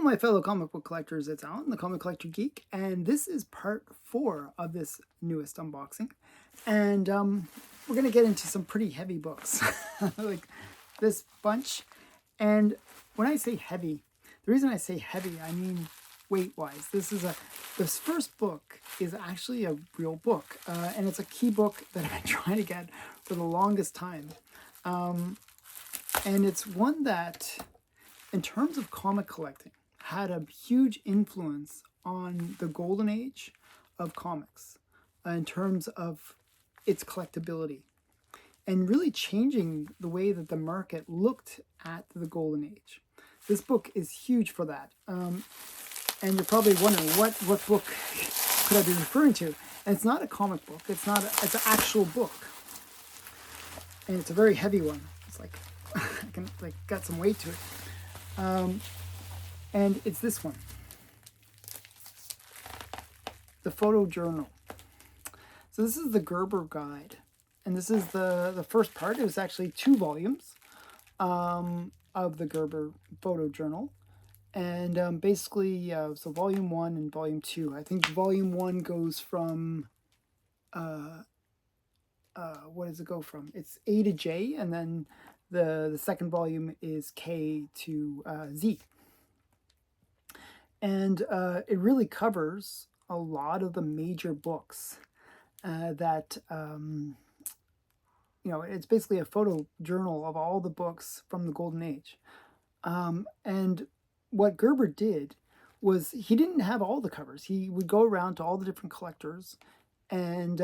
my fellow comic book collectors, it's Alan, the Comic Collector Geek, and this is part 4 of this newest unboxing. And we're going to get into some pretty heavy books, like this bunch. And when I say heavy, the reason I say heavy, I mean weight-wise. This first book is actually a real book, and it's a key book that I've been trying to get for the longest time. And it's one that, in terms of comic collecting, had a huge influence on the golden age of comics in terms of its collectability and really changing the way that the market looked at the golden age. This book is huge for that. And you're probably wondering, what book could I be referring to? And it's not a comic book. It's an actual book. And it's a very heavy one. It's like, got some weight to it. And it's this one, the photo journal. So this is the Gerber guide, and this is the first part. It was actually 2 volumes of the Gerber photo journal, and basically, so volume 1 and volume 2. I think volume 1 goes from what does it go from? It's A to J, and then the second volume is K to Z. And it really covers a lot of the major books that, it's basically a photo journal of all the books from the Golden Age. And what Gerber did was he didn't have all the covers. He would go around to all the different collectors, and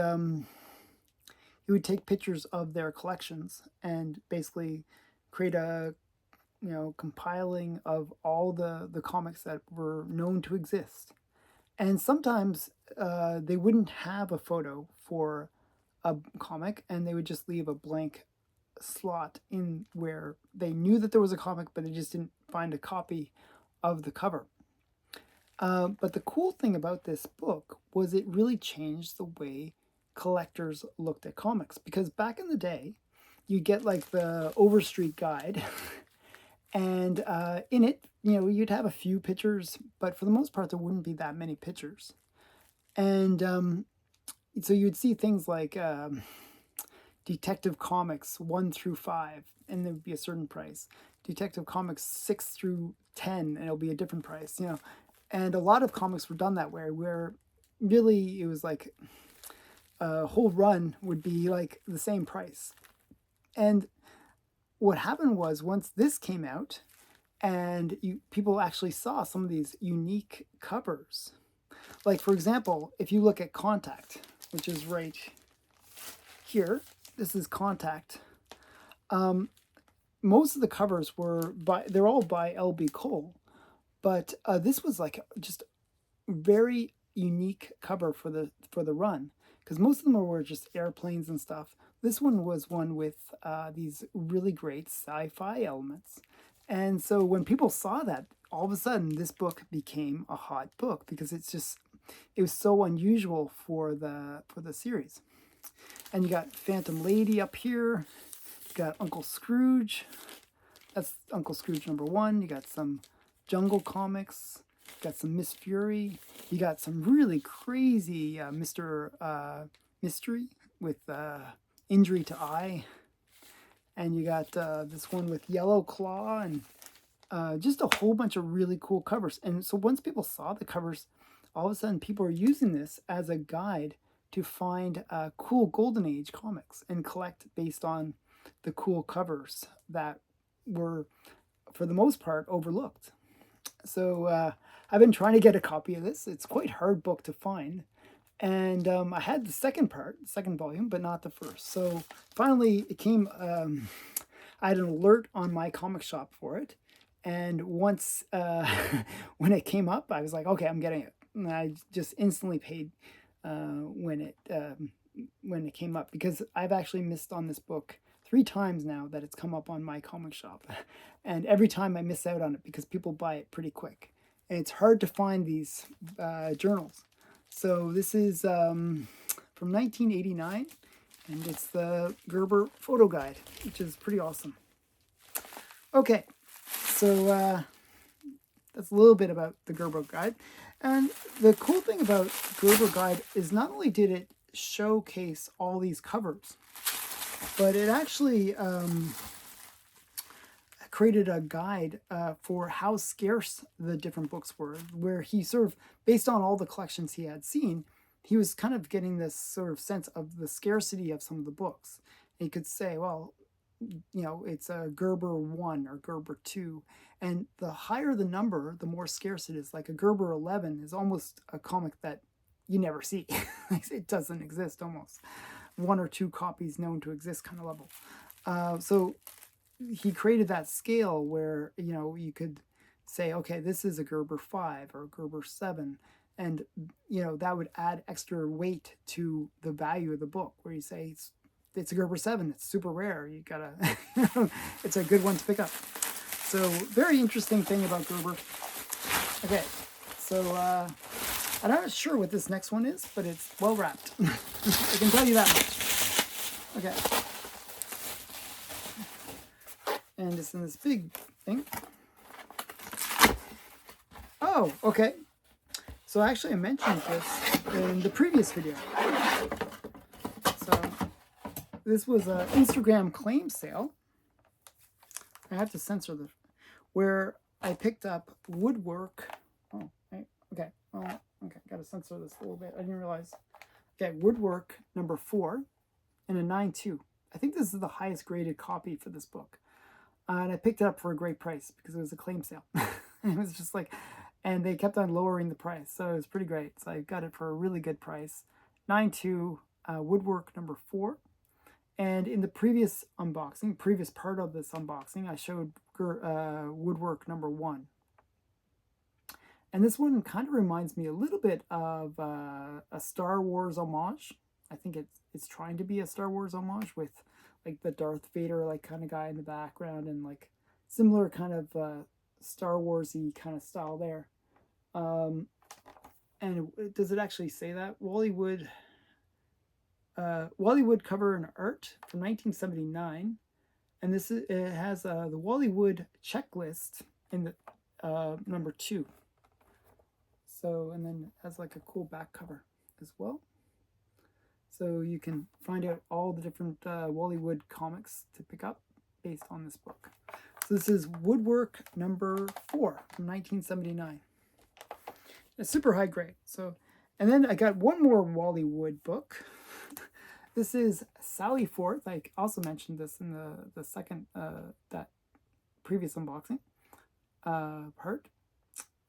he would take pictures of their collections and basically create a compiling of all the comics that were known to exist. And sometimes they wouldn't have a photo for a comic, and they would just leave a blank slot in where they knew that there was a comic, but they just didn't find a copy of the cover. But the cool thing about this book was it really changed the way collectors looked at comics, because back in the day, you get like the Overstreet guide, and in it, you'd have a few pictures, but for the most part, there wouldn't be that many pictures. And so you'd see things like Detective Comics 1 through 5, and there would be a certain price. Detective Comics 6 through 10, and it'll be a different price, And a lot of comics were done that way, where really it was like a whole run would be like the same price. And what happened was, once this came out and people actually saw some of these unique covers, like for example, if you look at Contact, which is right here, this is Contact. Most of the covers they're all by L.B. Cole, but this was like just very unique cover for the run, because most of them were just airplanes and stuff. This one was one with these really great sci-fi elements. And so when people saw that, all of a sudden this book became a hot book, because it was so unusual for the series. And you got Phantom Lady up here. You got Uncle Scrooge. That's Uncle Scrooge #1. You got some Jungle Comics. You got some Miss Fury. You got some really crazy Mr. Mystery with Injury to Eye. And you got this one with Yellow Claw, and just a whole bunch of really cool covers. And so once people saw the covers, all of a sudden people are using this as a guide to find cool Golden Age comics and collect based on the cool covers that were, for the most part, overlooked. So I've been trying to get a copy of this. It's quite a hard book to find. And I had the second volume, but not the first. So finally it came, I had an alert on my comic shop for it. And once, when it came up, I was like, okay, I'm getting it. And I just instantly paid when it came up, because I've actually missed on this book 3 times now that it's come up on my comic shop. And every time I miss out on it because people buy it pretty quick. And it's hard to find these journals. So this is from 1989, and it's the Gerber photo guide, which is pretty awesome. Okay, so that's a little bit about the Gerber Guide. And the cool thing about Gerber Guide is not only did it showcase all these covers, but it actually created a guide for how scarce the different books were, where he sort of, based on all the collections he had seen, he was kind of getting this sort of sense of the scarcity of some of the books. And he could say, well, you know, it's a Gerber 1 or Gerber 2. And the higher the number, the more scarce it is. Like a Gerber 11 is almost a comic that you never see. It doesn't exist almost. 1 or 2 copies known to exist kind of level. So he created that scale where, you know, you could say, okay, this is a Gerber 5 or a Gerber 7. And, you know, that would add extra weight to the value of the book, where you say it's a Gerber 7, it's super rare, you gotta, it's a good one to pick up. So, very interesting thing about Gerber. Okay, so I'm not sure what this next one is, but it's well wrapped. I can tell you that much. Okay. And it's in this big thing. Oh, okay. So actually I mentioned this in the previous video. So this was an Instagram claim sale. I have to censor this. Where I picked up Woodwork. Oh, okay. Well, okay, gotta censor this a little bit. I didn't realize. Okay, Woodwork number 4 and a 9.2. I think this is the highest graded copy for this book. And I picked it up for a great price because it was a claim sale. It was just like, and they kept on lowering the price. So it was pretty great. So I got it for a really good price. 9.2 Woodwork number 4. And in the previous unboxing, previous part of this unboxing, I showed Woodwork number 1. And this one kind of reminds me a little bit of a Star Wars homage. I think it's trying to be a Star Wars homage with like the Darth Vader like kind of guy in the background and like similar kind of Star Wars-y kind of style there. And does it actually say that? Wally Wood cover and art from 1979. And this is, it has the Wally Wood checklist in the number 2. So, and then it has like a cool back cover as well. So you can find out all the different Wally Wood comics to pick up based on this book. So this is Woodwork number 4 from 1979. It's super high grade. So, and then I got one more Wally Wood book. This is Sally Forth. I also mentioned this in the second, that previous unboxing part.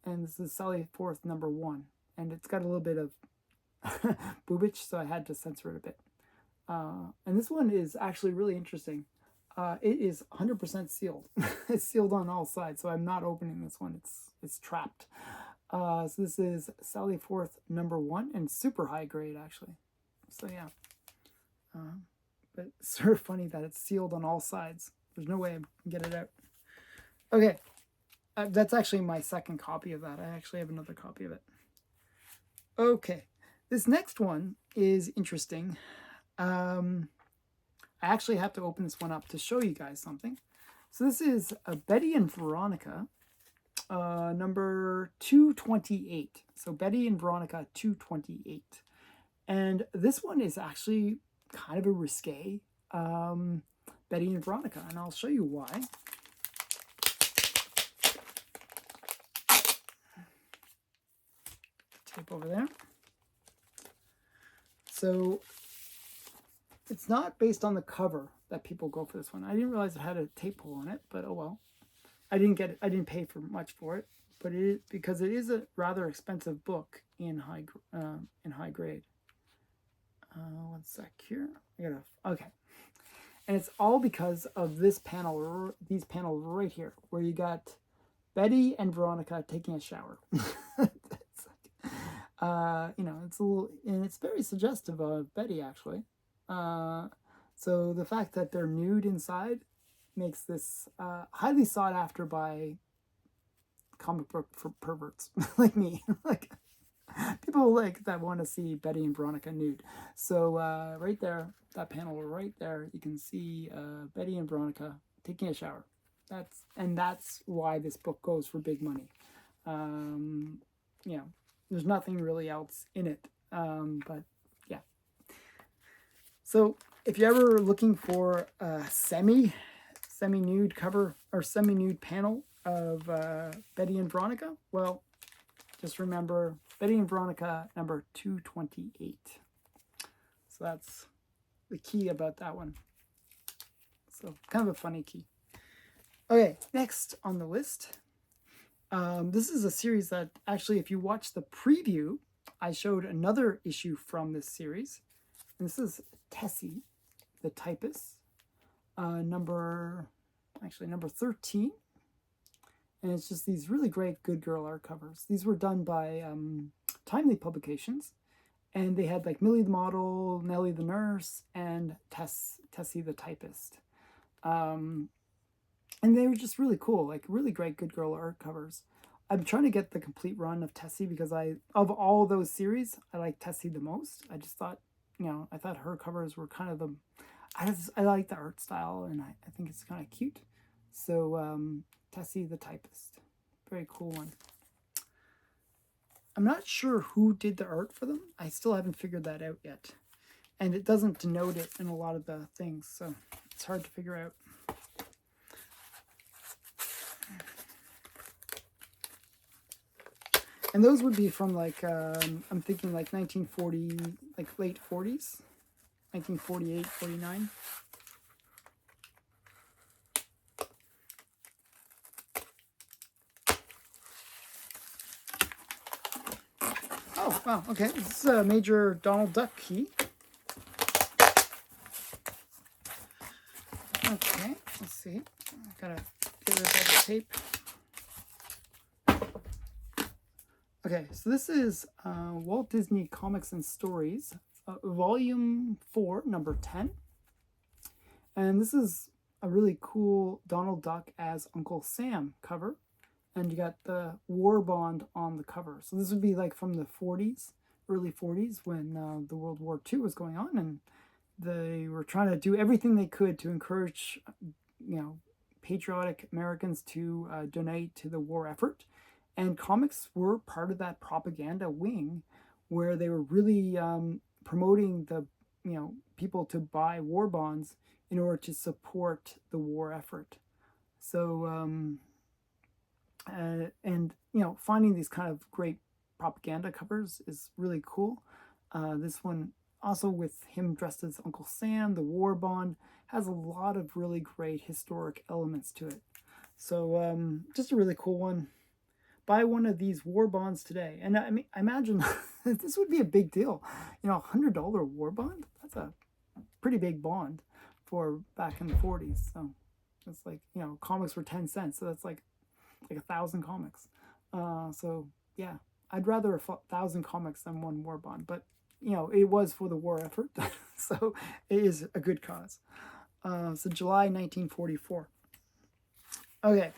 And this is Sally Forth number 1. And it's got a little bit of boobage, so I had to censor it a bit. And this one is actually really interesting. It is 100% sealed. It's sealed on all sides, so I'm not opening this one. It's trapped. So this is Sally Forth number 1 and super high grade actually. So yeah. But it's sort of funny that it's sealed on all sides. There's no way I can get it out. Okay. That's actually my second copy of that. I actually have another copy of it. Okay. This next one is interesting. I actually have to open this one up to show you guys something. So this is Betty and Veronica, number 228. So Betty and Veronica 228. And this one is actually kind of a risque Betty and Veronica, and I'll show you why. Tape over there. So it's not based on the cover that people go for this one. I didn't realize it had a tape pull on it, but oh well. I didn't pay for much for it, but it is because it is a rather expensive book in high grade. One sec here. Okay. And it's all because of this panel, these panels right here, where you got Betty and Veronica taking a shower. You know, it's a little, and it's very suggestive of Betty actually. So the fact that they're nude inside makes this highly sought after by comic book perverts like me. Like people like that want to see Betty and Veronica nude. So right there, that panel right there, you can see Betty and Veronica taking a shower. That's why this book goes for big money. You know, there's nothing really else in it. But yeah. So if you're ever looking for a semi-nude cover or semi-nude panel of Betty and Veronica, well, just remember Betty and Veronica number 228. So that's the key about that one. So kind of a funny key. Okay, next on the list. This is a series that actually, if you watch the preview, I showed another issue from this series. And this is Tessie, the Typist, number 13. And it's just these really great Good Girl art covers. These were done by Timely Publications. And they had like Millie the Model, Nellie the Nurse, and Tessie the Typist. And they were just really cool, like really great Good Girl art covers. I'm trying to get the complete run of Tessie because of all those series, I like Tessie the most. I just thought, I thought her covers were kind of I like the art style, and I think it's kind of cute. So Tessie the Typist, very cool one. I'm not sure who did the art for them. I still haven't figured that out yet. And it doesn't denote it in a lot of the things, so it's hard to figure out. And those would be from like, I'm thinking like 1940, like late 40s, 1948, 49. Oh, wow, okay. This is a Major Donald Duck key. Okay, let's see. I gotta get rid of all the tape. Okay, so this is Walt Disney Comics and Stories, Volume 4, number 10. And this is a really cool Donald Duck as Uncle Sam cover. And you got the war bond on the cover. So this would be like from the 40s, early 40s, when the World War II was going on. And they were trying to do everything they could to encourage, patriotic Americans to donate to the war effort. And comics were part of that propaganda wing where they were really promoting the, people to buy war bonds in order to support the war effort. So, finding these kind of great propaganda covers is really cool. This one, also with him dressed as Uncle Sam, the war bond, has a lot of really great historic elements to it. So just a really cool one. Buy one of these war bonds today. And I mean, I imagine this would be a big deal. $100 war bond? That's a pretty big bond for back in the 40s. So it's like, comics were 10 cents. So that's like 1,000 comics. So yeah, I'd rather 1,000 comics than one war bond. But, it was for the war effort. So it is a good cause. So July 1944. Okay.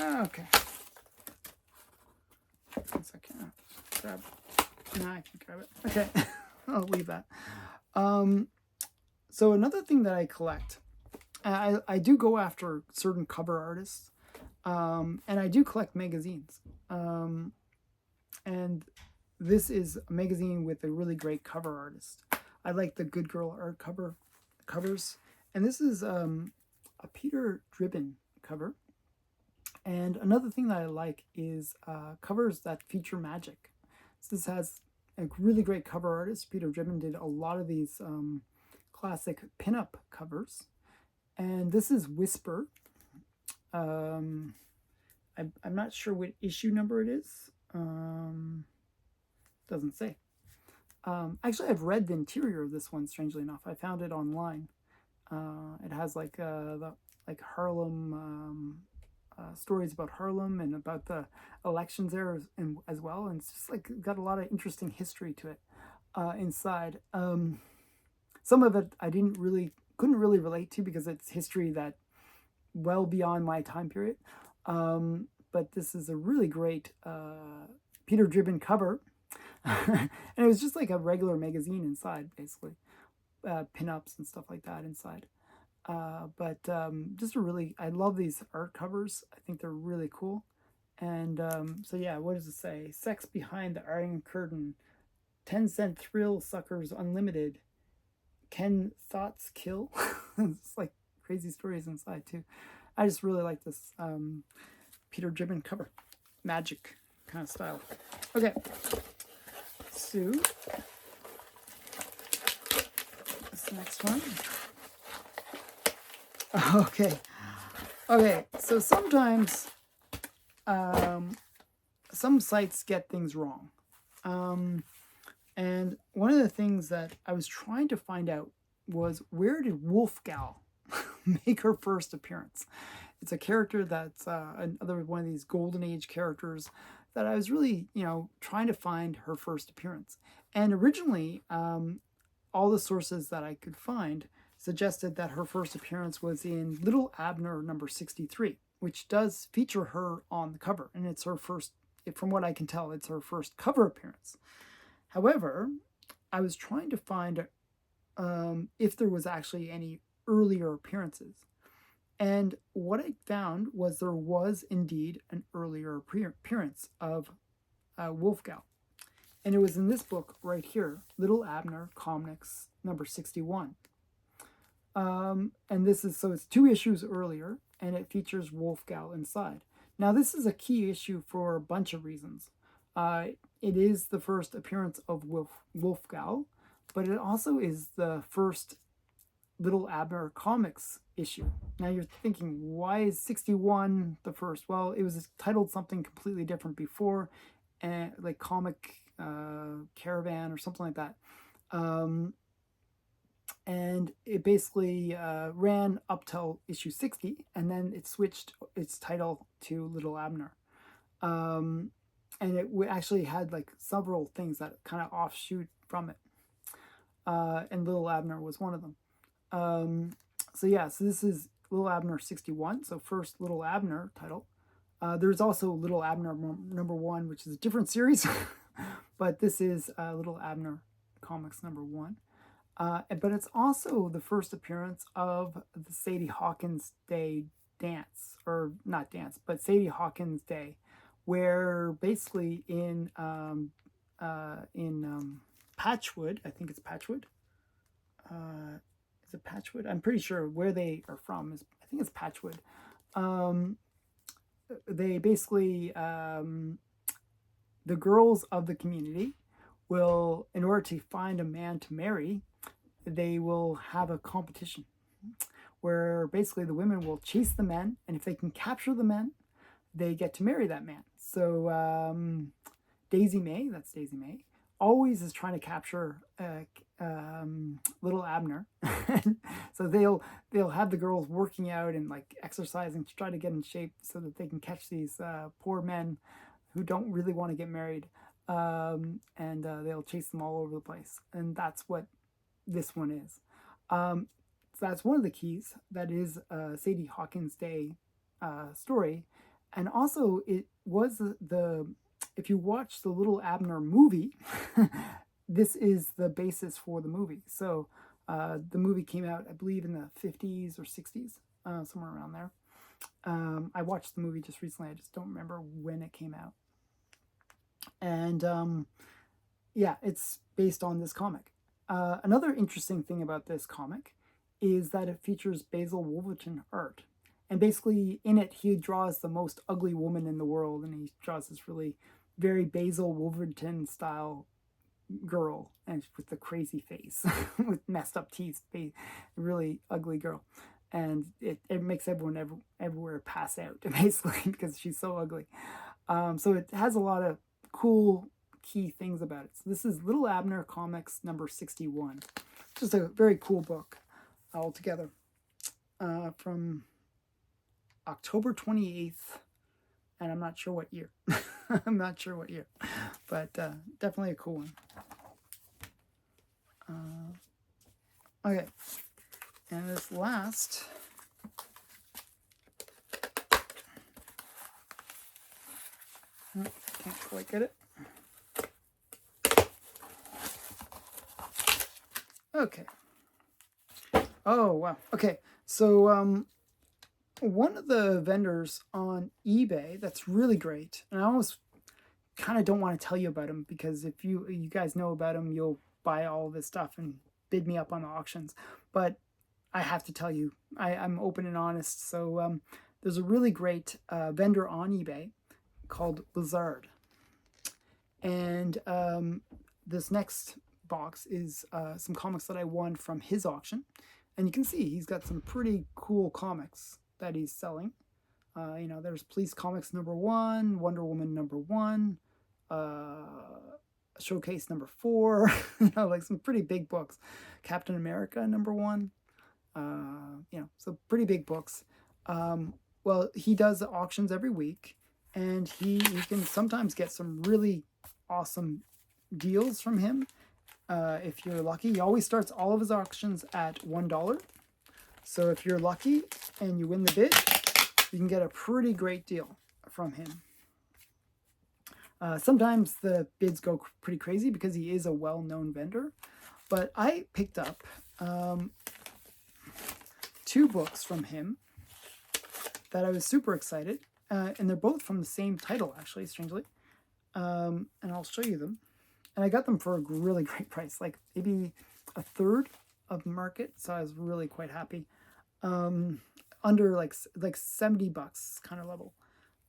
Okay. One second. Grab. No, I can grab it. Okay. I'll leave that. So another thing that I collect, I do go after certain cover artists, and I do collect magazines. And this is a magazine with a really great cover artist. I like the Good Girl art covers. And this is a Peter Dribbin cover. And another thing that I like is covers that feature magic. So this has a really great cover artist. Peter Dribbin did a lot of these classic pinup covers. And this is Whisper. I'm not sure what issue number it is. Doesn't say. Actually, I've read the interior of this one, strangely enough. I found it online. It has like Harlem... stories about Harlem and about the elections there as well, and it's just like got a lot of interesting history to it inside. Some of it I couldn't really relate to because it's history that well beyond my time period. But this is a really great Peter Dribbin cover. And it was just like a regular magazine inside, basically. Pinups and stuff like that inside. But just a really, I love these art covers. I think they're really cool. And so, yeah, what does it say? Sex Behind the Iron Curtain, 10-cent thrill suckers unlimited. Can thoughts kill? It's like crazy stories inside, too. I just really like this Peter Dribbin cover. Magic kind of style. Okay. So, this next one. Okay. Okay, so sometimes some sites get things wrong. And one of the things that I was trying to find out was, where did Wolfgal make her first appearance? It's a character that's another one of these golden age characters that I was really, trying to find her first appearance. And originally, all the sources that I could find suggested that her first appearance was in Little Abner number 63, which does feature her on the cover. And it's her first, from what I can tell, it's her first cover appearance. However, I was trying to find if there was actually any earlier appearances. And what I found was there was indeed an earlier appearance of Wolfgal. And it was in this book right here, Little Abner Comics number 61. And this is, so it's 2 issues earlier, and it features Wolfgal inside. Now, this is a key issue for a bunch of reasons. It is the first appearance of Wolfgal, but it also is the first Little Abner Comics issue. Now you're thinking, why is 61 the first? Well, it was titled something completely different before, like Comic Caravan or something like that. And it basically ran up till issue 60, and then it switched its title to Little Abner. And it actually had like several things that kind of offshoot from it. And Little Abner was one of them. So this is Little Abner 61, so first Little Abner title. There's also Little Abner number 1, which is a different series, but this is Little Abner Comics number 1. But it's also the first appearance of the Sadie Hawkins Day dance, or not dance, but Sadie Hawkins Day, where basically in Patchwood, I think it's Patchwood. Is it Patchwood? I'm pretty sure where they are from is, I think it's Patchwood. They basically, the girls of the community will, in order to find a man to marry, they will have a competition where basically the women will chase the men, and if they can capture the men, they get to marry that man. So Daisy May, that's Daisy May, always is trying to capture Little Abner. So they'll have the girls working out and like exercising to try to get in shape so that they can catch these poor men who don't really want to get married, and they'll chase them all over the place. And that's what this one is. So that's one of the keys. That is Sadie Hawkins Day story. And also it was the if you watch the Little Abner movie, this is the basis for the movie. So the movie came out, I believe, in the 50s or 60s, somewhere around there. I watched the movie just recently. I just don't remember when it came out. And it's based on this comic. Another interesting thing about this comic is that it features Basil Wolverton art. And basically, in it, he draws the most ugly woman in the world, and he draws this really very Basil Wolverton style girl, and with the crazy face, with messed up teeth, really ugly girl. And it makes everyone everywhere pass out, basically, because she's so ugly. So it has a lot of cool key things about it. So this is Little Abner Comics number 61. Just a very cool book altogether, from October 28th, and I'm not sure what year. I'm not sure what year, but definitely a cool one. Okay, and this last, can't quite get it. Okay. Oh, wow. Okay. So one of the vendors on eBay that's really great, and I almost kind of don't want to tell you about him because if you guys know about him, you'll buy all of his stuff and bid me up on the auctions. But I have to tell you, I'm open and honest. So there's a really great vendor on eBay called Blizzard, and this next box is some comics that I won from his auction, and you can see he's got some pretty cool comics that he's selling. There's Police Comics #1, Wonder Woman #1, Showcase #4, like some pretty big books. Captain America #1, so pretty big books. Well, he does auctions every week, and you can sometimes get some really awesome deals from him. If you're lucky, he always starts all of his auctions at $1. So if you're lucky and you win the bid, you can get a pretty great deal from him. Sometimes the bids go pretty crazy because he is a well-known vendor. But I picked up 2 books from him that I was super excited. And they're both from the same title, actually, strangely. And I'll show you them. And I got them for a really great price, like maybe a third of market. So I was really quite happy. Under like $70 kind of level.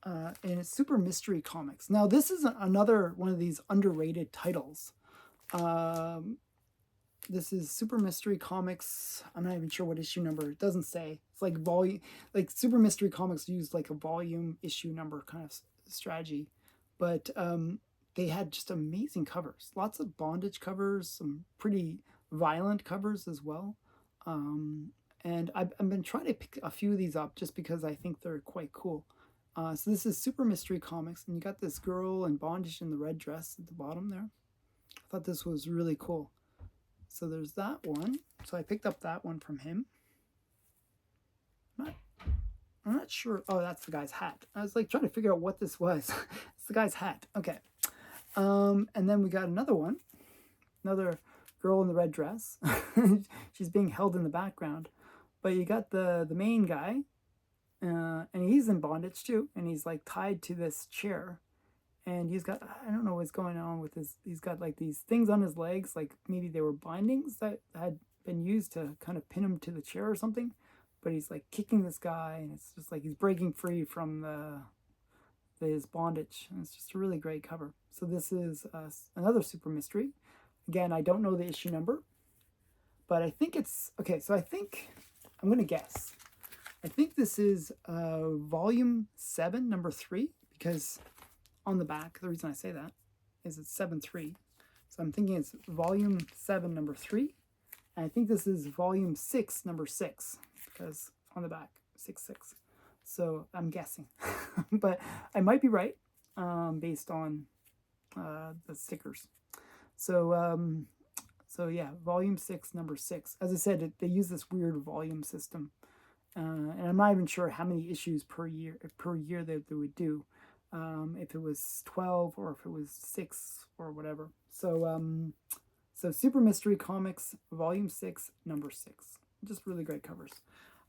And it's Super Mystery Comics. Now, this is another one of these underrated titles. This is Super Mystery Comics. I'm not even sure what issue number. It doesn't say. It's like volume. Like Super Mystery Comics used like a volume issue number kind of strategy. But they had just amazing covers. Lots of bondage covers. Some pretty violent covers as well. And I've been trying to pick a few of these up just because I think they're quite cool. So this is Super Mystery Comics, and you got this girl in bondage in the red dress at the bottom there. I thought this was really cool. So there's that one. So I picked up that one from him. I'm not sure. Oh, that's the guy's hat. I was like trying to figure out what this was. It's the guy's hat. Okay. And then we got another one. Another girl in the red dress. She's being held in the background. But you got the main guy. And he's in bondage too, and he's like tied to this chair, and he's got, I don't know what's going on with his, he's got like these things on his legs, like maybe they were bindings that had been used to kind of pin him to the chair or something, but he's like kicking this guy, and it's just like he's breaking free from his bondage, and it's just a really great cover. So this is another Super Mystery. Again, I don't know the issue number, but I think it's, okay, so I think, I'm going to guess. I think this is volume 7, number 3, because on the back, the reason I say that is it's 7-3. So I'm thinking it's volume 7, number 3. And I think this is volume 6, number 6, because on the back, 6-6. So I'm guessing. But I might be right based on the stickers. So yeah, volume 6, number 6. As I said, they use this weird volume system. And I'm not even sure how many issues per year that they would do, if it was 12 or if it was 6 or whatever. So Super Mystery Comics Volume 6, number 6, just really great covers.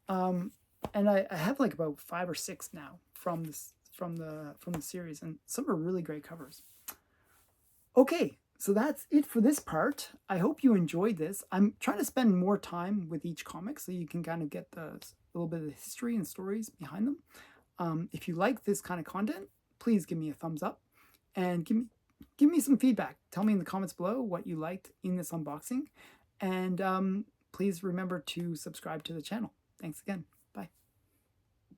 And I have like about 5 or 6 now from the series, and some are really great covers. Okay. So that's it for this part. I hope you enjoyed this. I'm trying to spend more time with each comic so you can kind of get a little bit of the history and stories behind them. If you like this kind of content, please give me a thumbs up and give me some feedback. Tell me in the comments below what you liked in this unboxing. And please remember to subscribe to the channel. Thanks again. Bye.